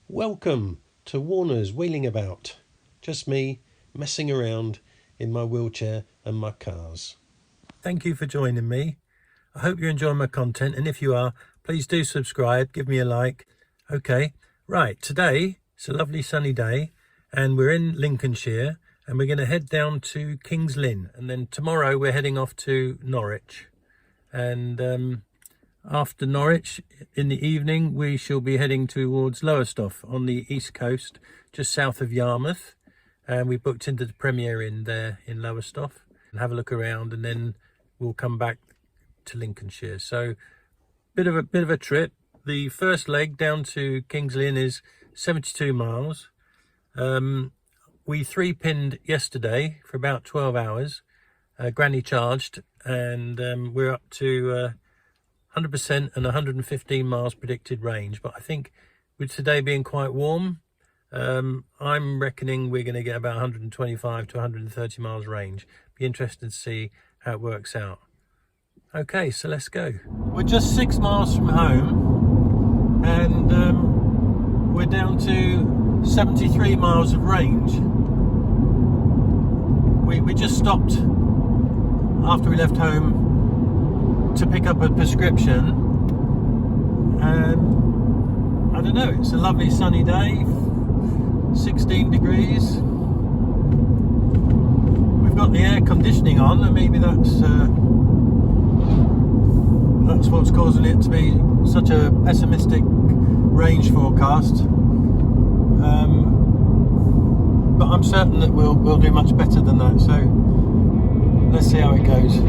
Welcome to Warner's Wheeling About. Just me messing around in my wheelchair and my cars. Thank you for joining me. I hope you're enjoying my content, and if you are, please do subscribe, give me a like. Okay, right, today it's a lovely sunny day and we're in Lincolnshire and we're going to head down to King's Lynn, and then tomorrow we're heading off to Norwich, and after Norwich in the evening we shall be heading towards Lowestoft on the east coast, just south of Yarmouth, and we booked into the Premier Inn there in Lowestoft and have a look around, and then we'll come back to Lincolnshire. So bit of a trip. The first leg down to King's Lynn is 72 miles. We 3-pinned yesterday for about 12 hours, granny charged, and we're up to 100% and 115 miles predicted range. But I think with today being quite warm, I'm reckoning we're going to get about 125 to 130 miles range. Be interested to see how it works out. Okay, so let's go. We're just 6 miles from home, and we're down to 73 miles of range. We just stopped after we left home to pick up a prescription, and I don't know, it's a lovely sunny day, 16 degrees. We've got the air conditioning on, and maybe that's what's causing it to be such a pessimistic range forecast. But I'm certain that we'll do much better than that. So let's see how it goes.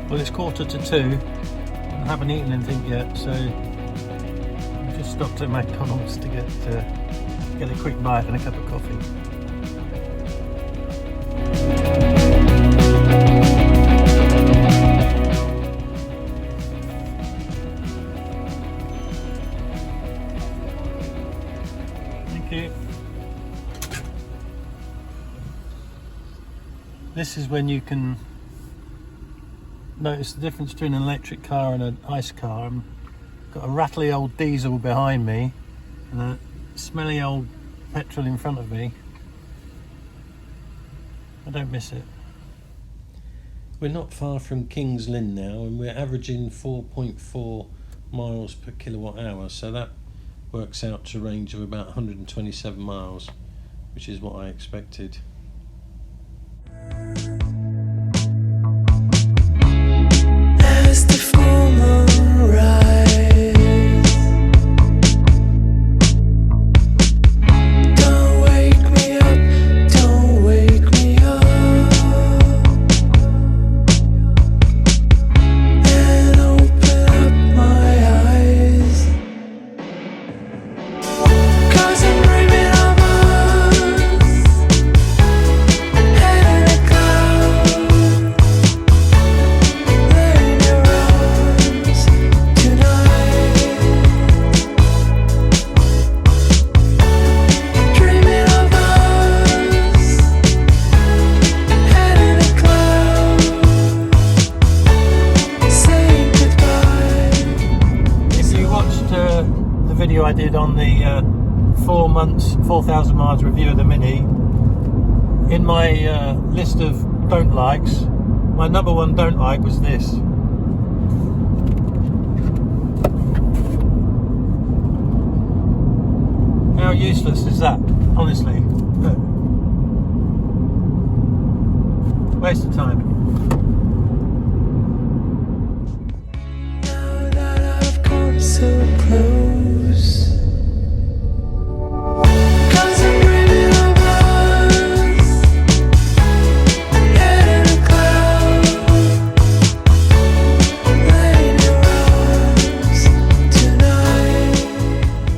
Well, it's 1:45. I haven't eaten anything yet, so I just stopped at McDonald's to get a quick bite and a cup of coffee. Thank you. This is when you can notice the difference between an electric car and an ICE car. I've got a rattly old diesel behind me and a smelly old petrol in front of me. I don't miss it. We're not far from King's Lynn now, and we're averaging 4.4 miles per kilowatt hour, so that works out to a range of about 127 miles, which is what I expected. As the full moon rises, don't wake me up, don't wake me up, and open up my eyes, 'cause I'm dreaming of us, head in a cloud. Video I did on the 4,000 miles review of the Mini, in my list of don't likes, my number one don't like was this. How useless is that, honestly? waste of time. Now that I've come so close, 'cause I'm dreaming of us, head in a cloud, laying your arms tonight.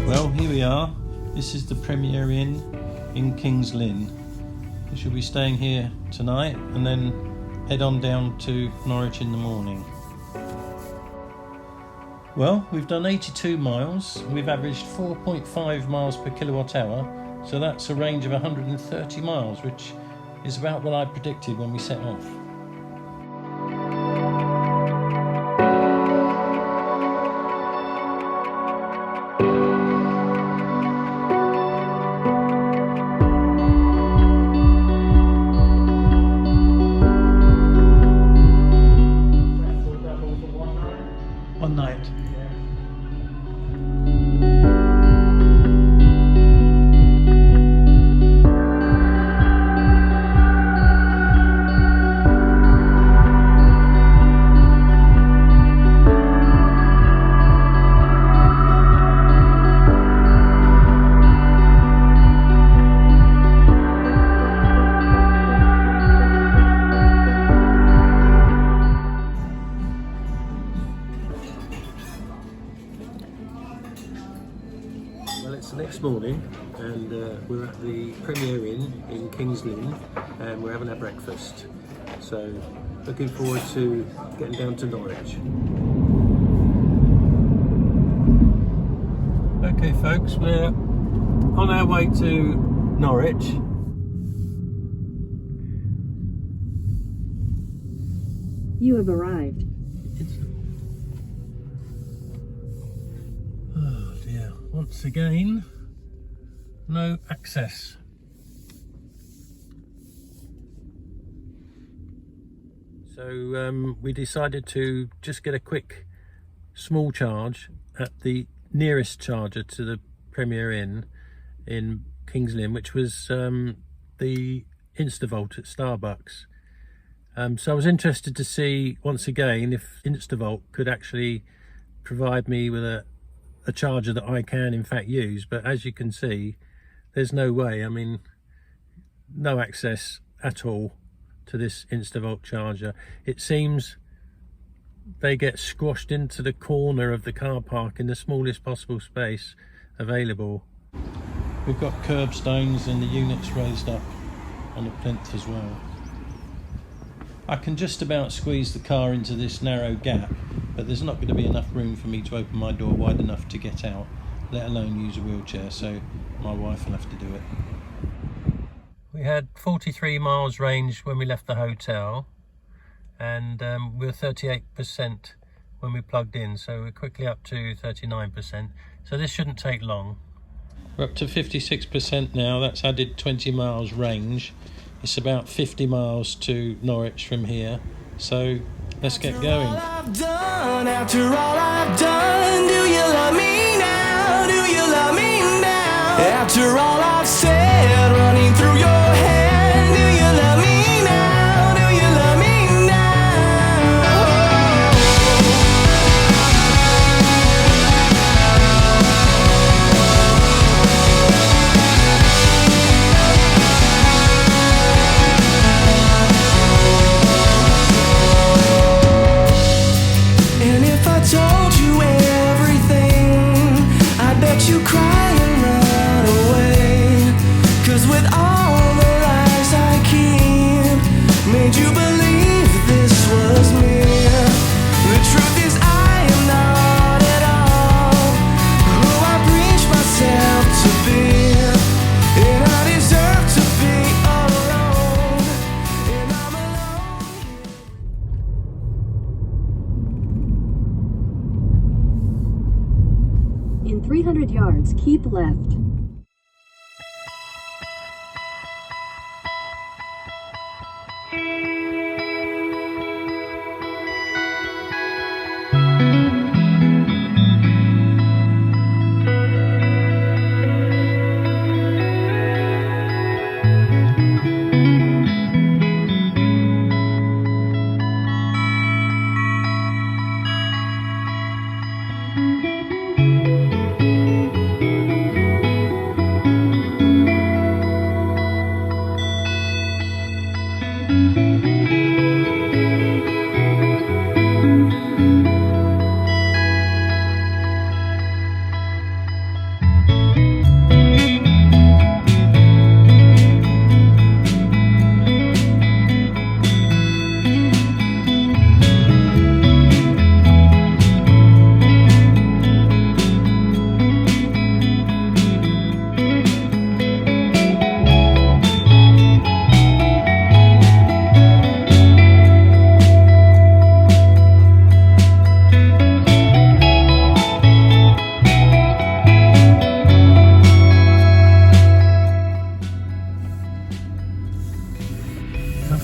Well, here we are. This is the Premier Inn in King's Lynn. We shall be staying here tonight and then head on down to Norwich in the morning. Well, we've done 82 miles. We've averaged 4.5 miles per kilowatt hour. So that's a range of 130 miles, which is about what I predicted when we set off. One night. Well, it's the next morning and we're at the Premier Inn in King's Lynn and we're having our breakfast. So looking forward to getting down to Norwich. Okay folks, we're on our way to Norwich. You have arrived. Oh dear, once again, no access. So we decided to just get a quick small charge at the nearest charger to the Premier Inn in King's Lynn, which was the InstaVolt at Starbucks. So I was interested to see once again if InstaVolt could actually provide me with a charger that I can in fact use, but as you can see there's no way. I mean, no access at all to this InstaVolt charger. It seems they get squashed into the corner of the car park in the smallest possible space available. We've got curbstones and the units raised up on the plinth as well. I can just about squeeze the car into this narrow gap, but there's not going to be enough room for me to open my door wide enough to get out, let alone use a wheelchair, so my wife will have to do it. We had 43 miles range when we left the hotel, and we were 38% when we plugged in, so we're quickly up to 39%, so this shouldn't take long. We're up to 56% now. That's added 20 miles range. It's about 50 miles to Norwich from here, so let's get going. After all I've done, do you love me now? Do you love me now? After all I've said, running through your head, do you love me now? Do you love me now? And if I told you everything, I bet you cry and run away. 'Cause with all the lies I keep, made you believe this was me. The truth is I am not at all who I preach myself to be. And I deserve to be alone. And I'm alone. In 300 yards, keep left.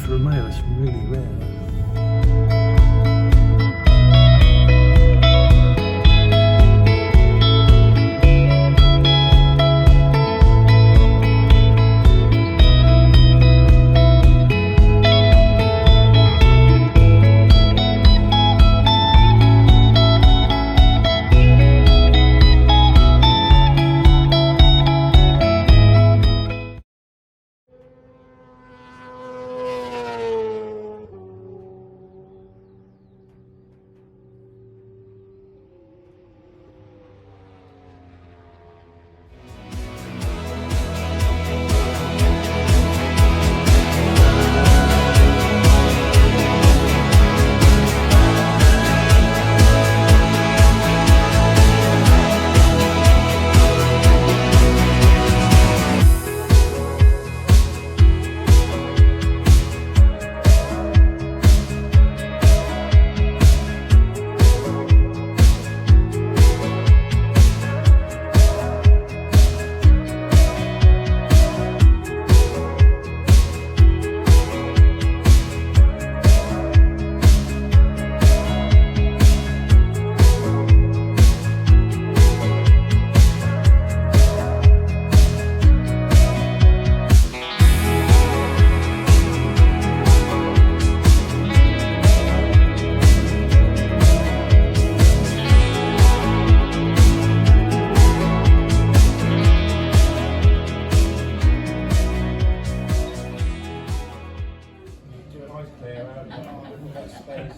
for a male, it's really rare.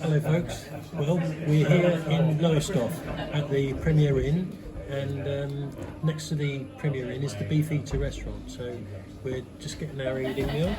Hello folks, well we're here in Lowestoft at the Premier Inn, and next to the Premier Inn is the Beefeater restaurant, so we're just getting our evening meal.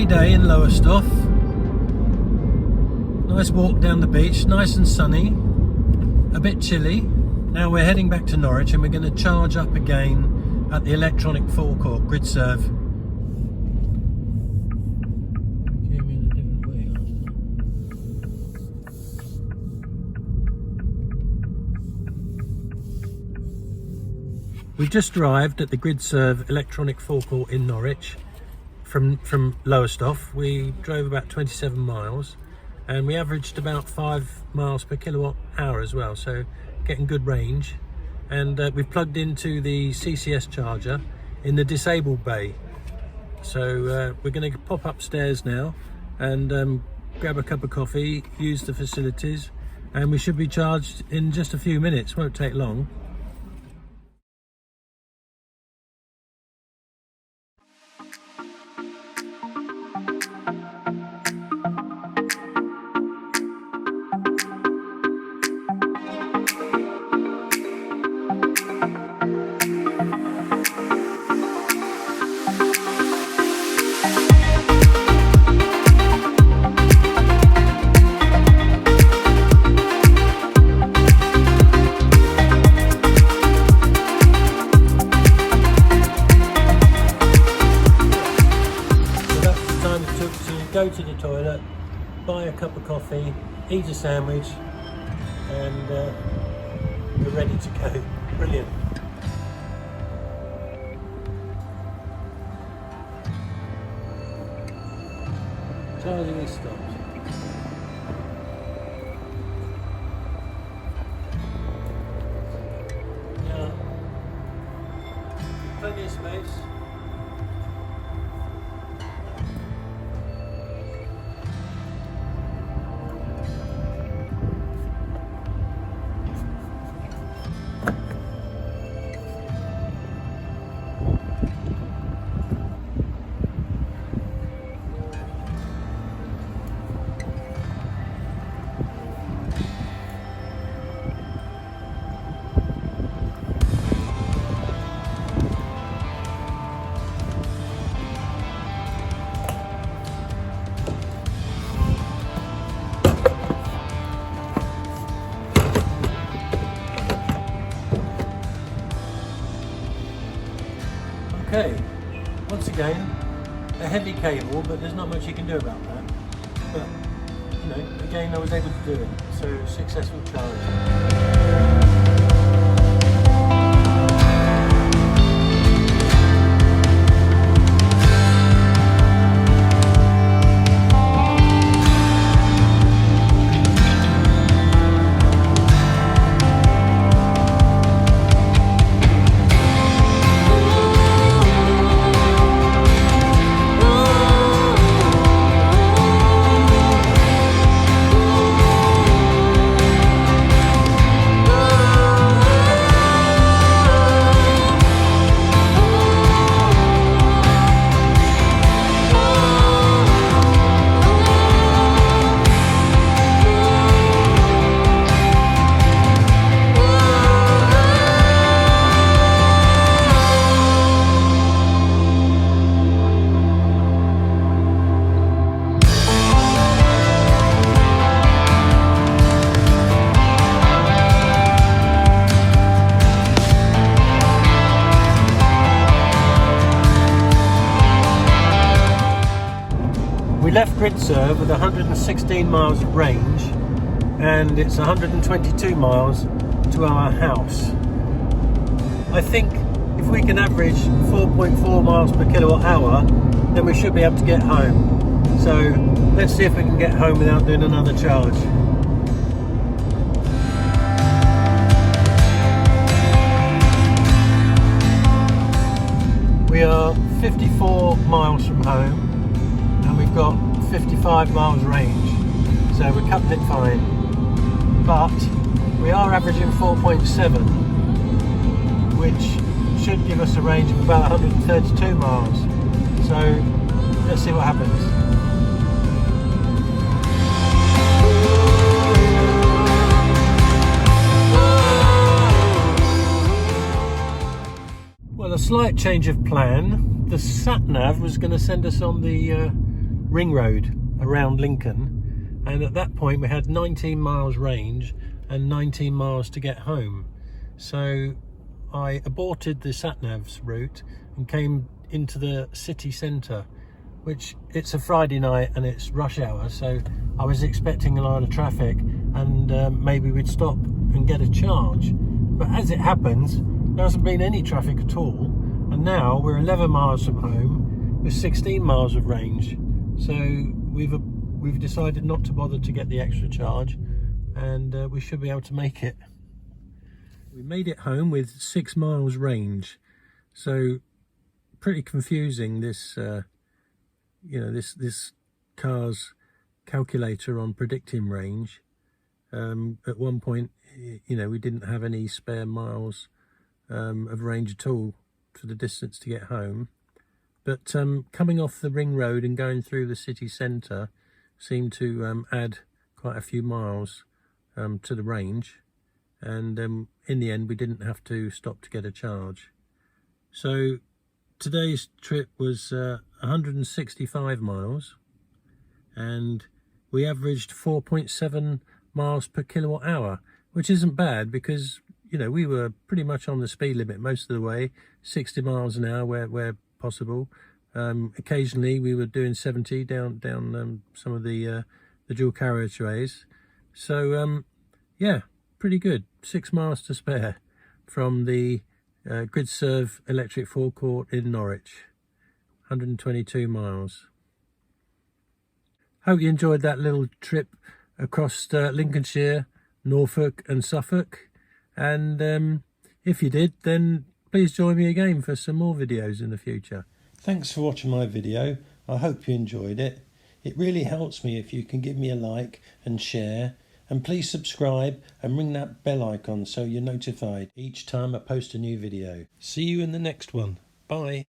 Day in Lowestoft. Nice walk down the beach, nice and sunny, a bit chilly. Now we're heading back to Norwich and we're going to charge up again at the electronic forecourt, Gridserve. Came in a different way, We've just arrived at the Gridserve electronic forecourt in Norwich. from Lowestoft. We drove about 27 miles and we averaged about 5 miles per kilowatt hour as well, so getting good range. And we've plugged into the CCS charger in the disabled bay. So we're going to pop upstairs now and grab a cup of coffee, use the facilities, and we should be charged in just a few minutes. Won't take long. Go to the toilet, buy a cup of coffee, eat a sandwich, and we're ready to go. Brilliant. Charging is stopped. Yeah. Plenty of space. Okay, once again, a heavy cable, but there's not much you can do about that. But, you know, again, I was able to do it, so successful charge. We left Gridserve with 116 miles of range, and it's 122 miles to our house. I think if we can average 4.4 miles per kilowatt hour, then we should be able to get home. So let's see if we can get home without doing another charge. We are 54 miles from home, and we've got 55 miles range, so we're cutting it fine. But we are averaging 4.7, which should give us a range of about 132 miles. So let's see what happens. Well, a slight change of plan. The sat-nav was going to send us on the ring road around Lincoln, and at that point we had 19 miles range and 19 miles to get home. So I aborted the sat-nav's route and came into the city centre, which it's a Friday night and it's rush hour, so I was expecting a lot of traffic, and maybe we'd stop and get a charge. But as it happens, there hasn't been any traffic at all, and now we're 11 miles from home. with 16 miles of range. So we've decided not to bother to get the extra charge, and we should be able to make it. We made it home with 6 miles range. So pretty confusing, this you know, this car's calculator on predicting range. At one point, you know, we didn't have any spare miles of range at all for the distance to get home. But coming off the ring road and going through the city centre seemed to add quite a few miles to the range, and in the end we didn't have to stop to get a charge. So today's trip was 165 miles, and we averaged 4.7 miles per kilowatt hour, which isn't bad because, you know, we were pretty much on the speed limit most of the way, 60 miles an hour where possible. Occasionally we were doing 70 down some of the dual carriageways. So yeah, pretty good. 6 miles to spare from the Gridserve electric forecourt in Norwich. 122 miles. Hope you enjoyed that little trip across Lincolnshire, Norfolk and Suffolk, and if you did, then please join me again for some more videos in the future. Thanks for watching my video. I hope you enjoyed it. It really helps me if you can give me a like and share, and please subscribe and ring that bell icon so you're notified each time I post a new video. See you in the next one. Bye.